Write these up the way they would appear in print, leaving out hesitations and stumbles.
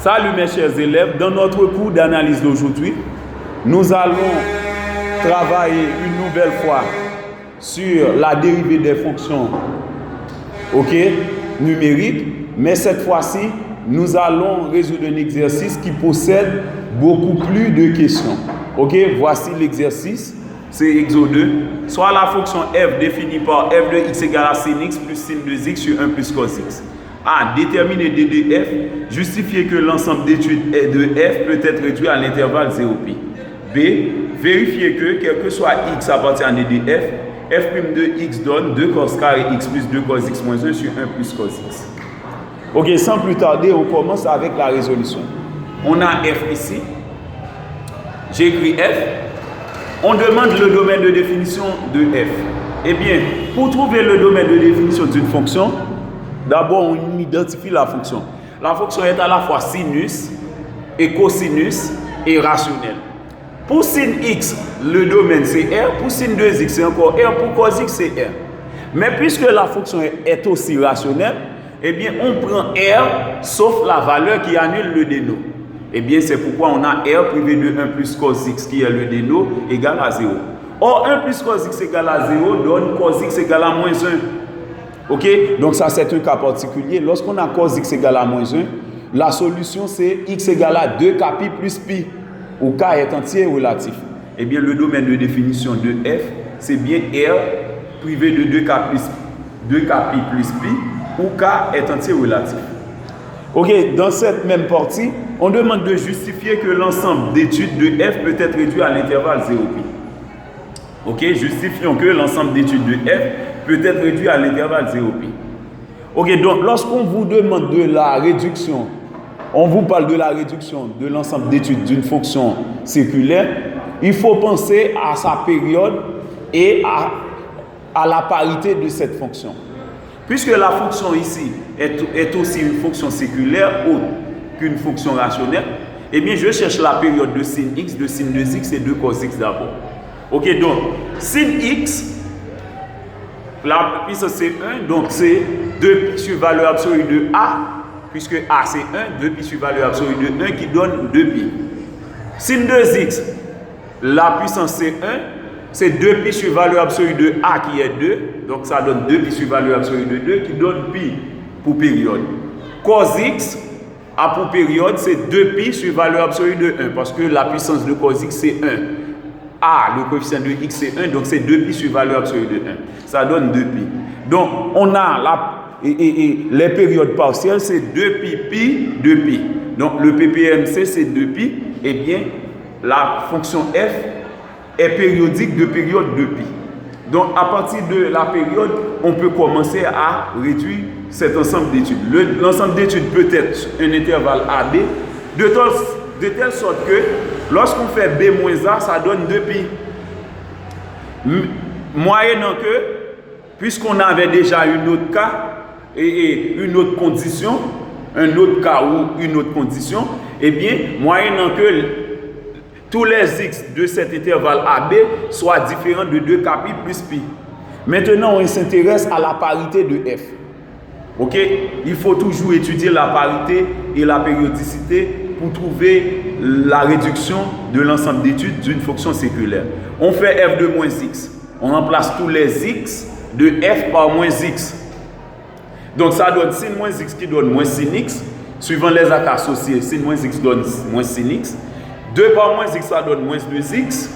Salut mes chers élèves, dans notre cours d'analyse d'aujourd'hui, nous allons travailler une nouvelle fois sur la dérivée des fonctions numériques, mais cette fois-ci, nous allons résoudre un exercice qui possède beaucoup plus de questions. Voici l'exercice, c'est exo 2. Soit la fonction f définie par f de x égale à sin x plus sin de x sur 1 plus cos x. A. Déterminer d de f. Justifier que l'ensemble d'études de f peut être réduit à l'intervalle 0π. B. Vérifier que, quel que soit x appartient à d de f, f' de x donne 2 cos carré x plus 2 cos x moins 1 sur 1 plus cos x. Sans plus tarder, on commence avec la résolution. On a f ici. J'écris f. On demande le domaine de définition de f. Eh bien, pour trouver le domaine de définition d'une fonction, d'abord, on identifie la fonction. La fonction est à la fois sinus et cosinus et rationnelle. Pour sin x, le domaine c'est R. Pour sin 2x, c'est encore R. Pour cos x, c'est R. Mais puisque la fonction est aussi rationnelle, eh bien, on prend R sauf la valeur qui annule le déno. Eh bien, c'est pourquoi on a R privé de 1 plus cos x qui est le déno égal à 0. Or, 1 plus cos x égale à 0 donne cos x égale à moins 1. Donc ça c'est un cas particulier. Lorsqu'on a cos x égale à moins 1, la solution c'est x égale à 2kπ plus pi, où k est entier relatif. Eh bien le domaine de définition de f, c'est bien R privé de 2kπ plus pi, où k est entier relatif. Dans cette même partie, on demande de justifier que l'ensemble d'études de f peut être réduit à l'intervalle 0π. Justifions que l'ensemble d'études de f peut être réduit à l'intervalle 0π. Donc lorsqu'on vous demande de la réduction, on vous parle de la réduction de l'ensemble d'études d'une fonction séculaire, il faut penser à sa période et à la parité de cette fonction. Puisque la fonction ici est aussi une fonction séculaire autre qu'une fonction rationnelle, eh bien je cherche la période de sin x, de sin 2x et de cos x d'abord. Donc sin x, la puissance c'est 1, donc c'est 2π sur valeur absolue de a, puisque a c'est 1, 2π sur valeur absolue de 1 qui donne 2π. Sin 2x, la puissance c'est 1, c'est 2π sur valeur absolue de a qui est 2, donc ça donne 2π sur valeur absolue de 2 qui donne pi pour période. Cos x, a pour période, c'est 2π sur valeur absolue de 1, parce que la puissance de cos x c'est 1. A, le coefficient de x c'est 1, donc c'est 2π sur valeur absolue de 1. Ça donne 2π. Donc, on a les périodes partielles, c'est 2π pi, 2π. Donc, le PPMC, c'est 2π. Eh bien, la fonction f est périodique de période 2π. Donc, à partir de la période, on peut commencer à réduire cet ensemble d'études. L'ensemble d'études peut être un intervalle AB, de telle sorte que lorsqu'on fait B moins A, ça donne 2π. Moyennant que, puisqu'on avait déjà une autre cas et une autre condition, un autre cas ou une autre condition, eh bien, moyennant que tous les x de cet intervalle AB soient différents de 2kπ plus pi. Maintenant, on s'intéresse à la parité de f. Il faut toujours étudier la parité et la périodicité pour trouver la réduction de l'ensemble d'études d'une fonction séculaire. On fait f de moins x. On remplace tous les x de f par moins x. Donc ça donne sin moins x qui donne moins sin x. Suivant les actes associés, sin moins x donne moins sin x. 2 par moins x, ça donne moins 2x.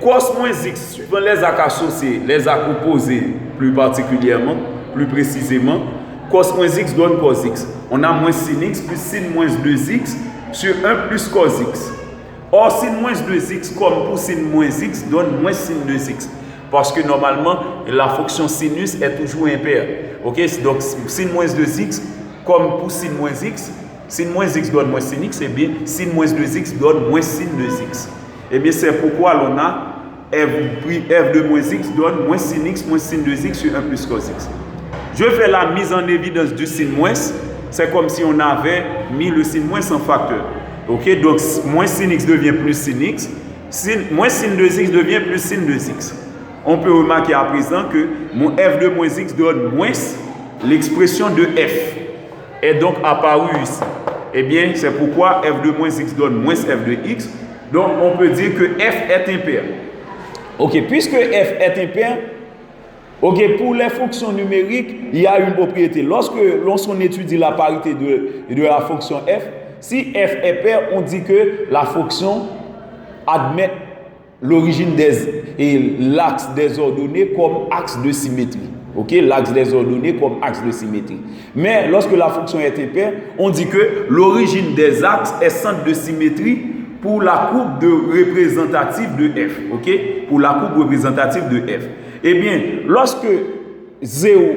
Cos moins x, suivant les actes associés, les actes opposés plus particulièrement, plus précisément, cos moins x donne cos x. On a moins sin x plus sin moins 2x sur 1 plus cos x. Or, sin moins 2x comme pour sin moins x donne moins sin 2x. Parce que normalement, la fonction sinus est toujours impaire. Donc, sin moins 2x comme pour sin moins x donne moins sin x, et bien sin moins 2x donne moins sin 2x. Et bien c'est pourquoi l'on a f de moins x donne moins sin x moins sin 2x sur 1 plus cos x. Je fais la mise en évidence du sin moins. C'est comme si on avait mis le sin moins en facteur. Donc moins sin x devient plus sin x. Moins sin 2x devient plus sin 2x. On peut remarquer à présent que mon f de moins x donne moins l'expression de f. est donc apparu ici. Eh bien, c'est pourquoi f de moins x donne moins f de x. Donc, on peut dire que f est impair. Ok, puisque f est impair, ok, pour les fonctions numériques, il y a une propriété. Lorsqu'on étudie la parité de la fonction f, si f est pair, on dit que la fonction admet l'origine et l'axe des ordonnées comme axe de symétrie. Ok, l'axe des ordonnées comme axe de symétrie. Mais lorsque la fonction est impaire, on dit que l'origine des axes est centre de symétrie pour la courbe représentative de f. Ok, pour la courbe représentative de f. Eh bien, lorsque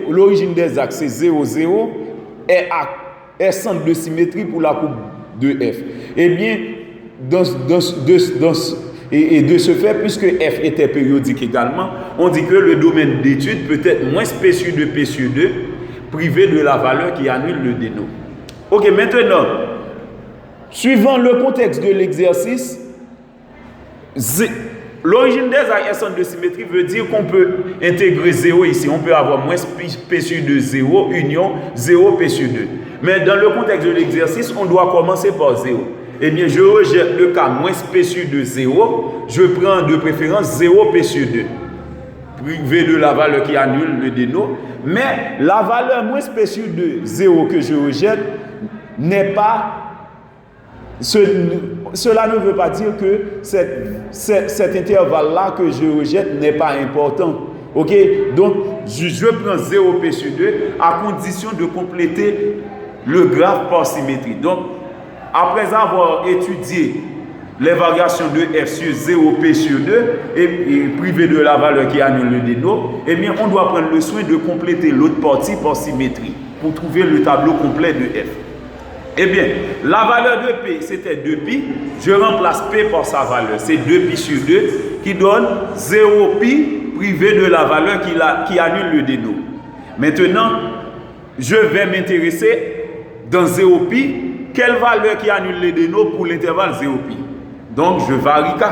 l'origine des axes c'est 0, 0, est centre de symétrie pour la courbe de f. Eh bien, et de ce fait, puisque f était périodique également, on dit que le domaine d'étude peut être moins P sur 2, P sur 2, privé de la valeur qui annule le déno. Ok, maintenant, suivant le contexte de l'exercice, l'origine des axes centre de symétrie veut dire qu'on peut intégrer 0 ici. On peut avoir moins P sur 2, 0, union 0, P sur 2. Mais dans le contexte de l'exercice, on doit commencer par 0. Eh bien, je rejette le cas moins P sur 2, 0. Je prends de préférence 0 P sur 2. Privé de la valeur qui annule le déno. Mais la valeur moins P sur 2, 0 que je rejette n'est pas... Cela ne veut pas dire que cet intervalle-là que je rejette n'est pas important. Ok? Donc, je prends 0 P sur 2 à condition de compléter le graphe par symétrie. Donc, après avoir étudié les variations de f sur 0 P sur 2 et privé de la valeur qui annule le déno, eh bien, on doit prendre le soin de compléter l'autre partie par symétrie pour trouver le tableau complet de f. Eh bien, la valeur de P, c'était 2pi. Je remplace P par sa valeur. C'est 2pi sur 2 qui donne 0pi privé de la valeur qui annule le déno. Maintenant, je vais m'intéresser dans 0pi. Quelle valeur qui annule le déno pour l'intervalle 0pi? Donc, je varie K.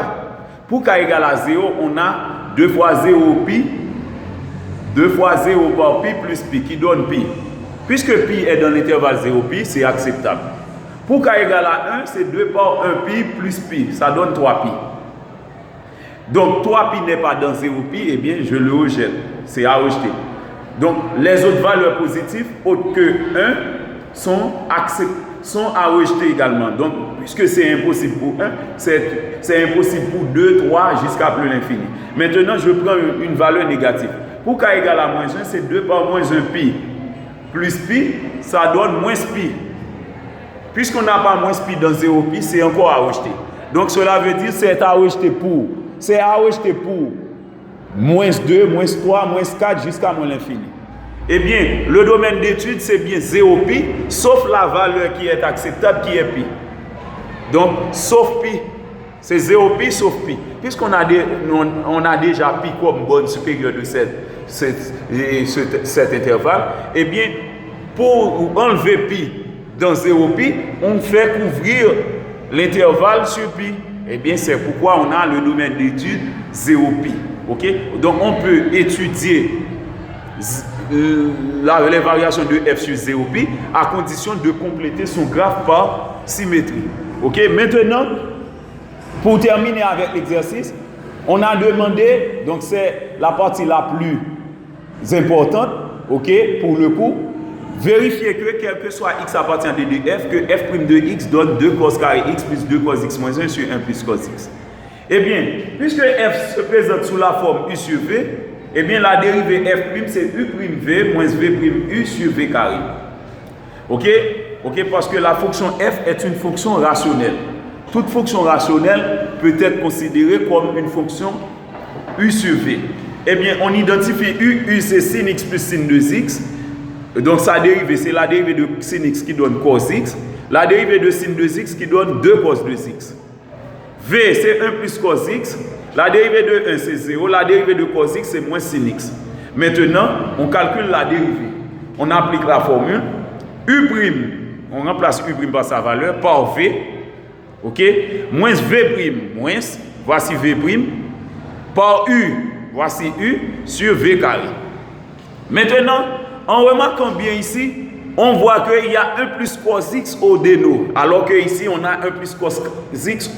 Pour K égale à 0, on a 2 fois 0pi, 2 fois 0 par pi plus pi qui donne pi. Puisque pi est dans l'intervalle 0pi, c'est acceptable. Pour K égale à 1, c'est 2 par 1pi plus pi. Ça donne 3pi. Donc, 3pi n'est pas dans 0pi, eh bien, je le rejette. C'est à rejeter. Donc, les autres valeurs positives, autres que 1, sont à rejeter également. Donc, puisque c'est impossible pour 1, c'est impossible pour 2, 3, jusqu'à plus l'infini. Maintenant, je prends une valeur négative. Pour K égale à moins 1, c'est 2 par moins 1pi. Plus pi, ça donne moins pi. Puisqu'on n'a pas moins pi dans 0pi, c'est encore à rejeter. Donc cela veut dire c'est à rejeter pour moins 2, moins 3, moins 4 jusqu'à moins l'infini. Eh bien, le domaine d'étude, c'est bien 0pi, sauf la valeur qui est acceptable, qui est pi. Donc, sauf pi, c'est 0pi sauf pi. Puisqu'on a, déjà pi comme borne supérieure de cet intervalle, eh bien, pour enlever pi dans 0pi, on fait couvrir l'intervalle sur pi. Eh bien, c'est pourquoi on a le domaine d'étude 0pi. Ok? Donc, on peut étudier les variations de f sur 0pi à condition de compléter son graphe par symétrie. Ok? Maintenant, pour terminer avec l'exercice, on a demandé, donc c'est la partie la plus importante, ok, pour le coup, vérifier que quel que soit x appartient de f, que f' de x donne 2 cos carré x plus 2 cos x moins 1 sur 1 plus cos x. Eh bien, puisque f se présente sous la forme u sur v, eh bien la dérivée f' c'est u'v moins v'u sur v carré. Ok? Ok, parce que la fonction f est une fonction rationnelle. Toute fonction rationnelle peut être considérée comme une fonction u sur v. Eh bien, on identifie u c'est sin x plus sin 2x. Donc sa dérivée, c'est la dérivée de sin x qui donne cos x. La dérivée de sin 2x qui donne 2 cos 2x. V c'est 1 plus cos x. La dérivée de 1 c'est 0. La dérivée de cos x c'est moins sin x. Maintenant, on calcule la dérivée. On applique la formule. U', on remplace U' par sa valeur, par V. Ok? Moins V', moins, voici V', par U, voici U, sur V carré. Maintenant, en remarquant bien ici on voit qu'il y a 1 plus cos x au déno, alors qu'ici on a 1 plus cos x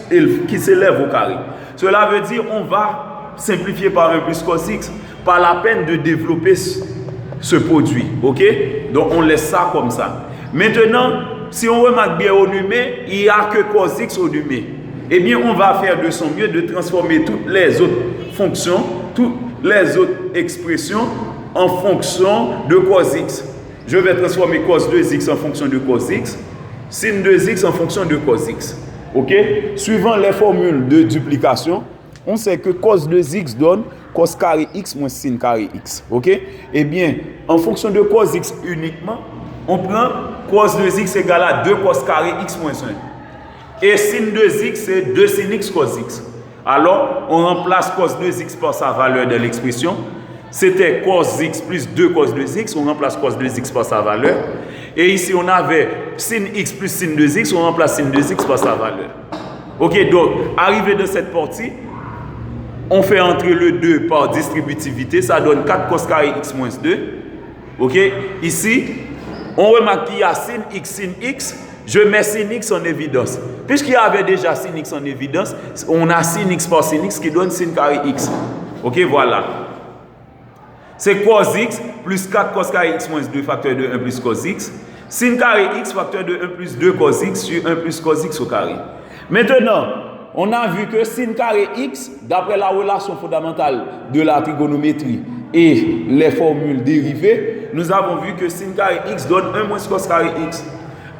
qui s'élève au carré. Cela veut dire qu'on va simplifier par 1 plus cos x, pas la peine de développer ce produit. Ok? Donc on laisse ça comme ça. Maintenant, si on remarque bien au numé, il n'y a que cos x au numé. Eh bien, on va faire de son mieux de transformer toutes les autres fonctions, toutes les autres expressions en fonction de cos x. Je vais transformer cos 2x en fonction de cos x, sin 2x en fonction de cos x. Ok? Suivant les formules de duplication, on sait que cos 2x donne cos carré x moins sin carré x. Ok? Eh bien, en fonction de cos x uniquement, on prend cos 2x égale à 2 cos carré x moins 1. Et sin 2x, c'est 2 sin x cos x. Alors, on remplace cos 2x par sa valeur de l'expression. C'était cos x plus 2 cos 2x. On remplace cos 2x par sa valeur. Et ici, on avait sin x plus sin 2x. On remplace sin 2x par sa valeur. Ok, donc, arrivé dans cette partie, on fait entrer le 2 par distributivité. Ça donne 4 cos carré x moins 2. Ok, ici, on remarque qu'il y a sin x. Je mets sin x en évidence. Puisqu'il y avait déjà sin x en évidence, on a sin x par sin x qui donne sin carré x. Ok, voilà. C'est cos x plus 4 cos carré x moins 2 facteur de 1 plus cos x. Sin carré x facteur de 1 plus 2 cos x sur 1 plus cos x au carré. Maintenant, on a vu que sin carré x, d'après la relation fondamentale de la trigonométrie et les formules dérivées, nous avons vu que sin carré x donne 1 moins cos carré x.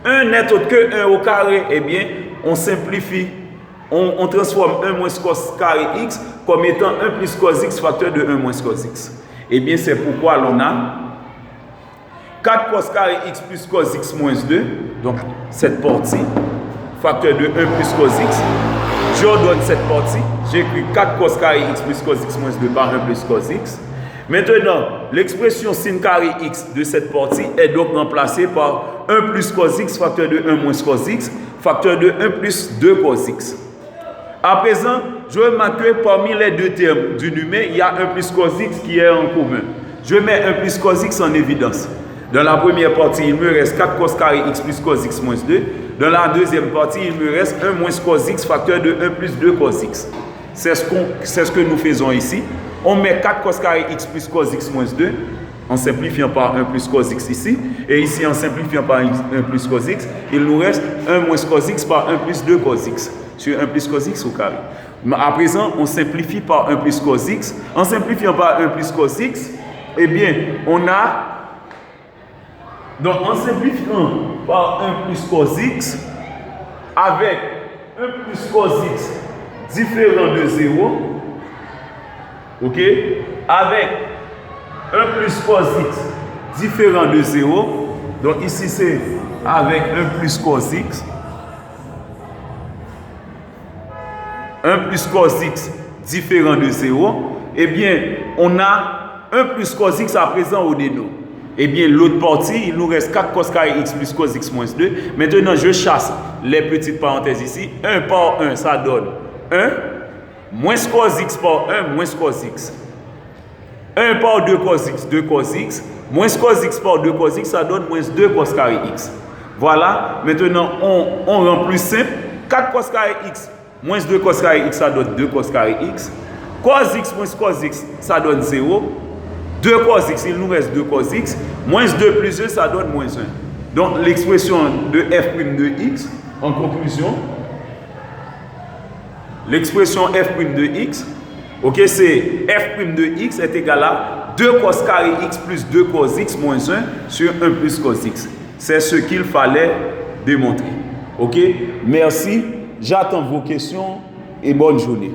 1 n'est autre que 1 au carré, eh bien, on simplifie, on transforme 1 moins cos carré x comme étant 1 plus cos x facteur de 1 moins cos x. Eh bien, c'est pourquoi l'on a 4 cos carré x plus cos x moins 2, donc cette partie, facteur de 1 plus cos x. Je redonne cette partie, j'écris 4 cos carré x plus cos x moins 2 par 1 plus cos x. Maintenant, l'expression sin carré x de cette partie est donc remplacée par 1 plus cos x facteur de 1 moins cos x facteur de 1 plus 2 cos x. À présent, je remarque que parmi les deux termes du numé, il y a 1 plus cos x qui est en commun. Je mets 1 plus cos x en évidence. Dans la première partie, il me reste 4 cos carré x plus cos x moins 2. Dans la deuxième partie, il me reste 1 moins cos x facteur de 1 plus 2 cos x. C'est ce que nous faisons ici. On met 4 cos carré x plus cos x moins 2 en simplifiant par 1 plus cos x ici. Et ici, en simplifiant par 1 plus cos x, il nous reste 1 moins cos x par 1 plus 2 cos x sur 1 plus cos x au carré. Mais à présent, on simplifie par 1 plus cos x. En simplifiant par 1 plus cos x, eh bien, on a... Donc, en simplifiant par 1 plus cos x, avec 1 plus cos x différent de 0, ok, avec 1 plus cos x différent de 0, donc ici c'est avec 1 plus cos x, 1 plus cos x différent de 0, eh bien, on a 1 plus cos x à présent au déno. Eh bien, l'autre partie, il nous reste 4 cos carré x plus cos x moins 2. Maintenant, je chasse les petites parenthèses ici. 1 par 1, ça donne 1. Moins cos x par 1, moins cos x. 1 par 2 cos x, 2 cos x. Moins cos x par 2 cos x, ça donne moins 2 cos carré x. Voilà. Maintenant, on rend plus simple. 4 cos carré x, moins 2 cos carré x, ça donne 2 cos carré x. Cos x moins cos x, ça donne 0. 2 cos x, il nous reste 2 cos x. Moins 2 plus 1, ça donne moins 1. Donc, l'expression de f' de x, en conclusion, l'expression f' de x, ok, c'est f' de x est égal à 2 cos carré x plus 2 cos x moins 1 sur 1 plus cos x. C'est ce qu'il fallait démontrer. Ok, merci. J'attends vos questions et bonne journée.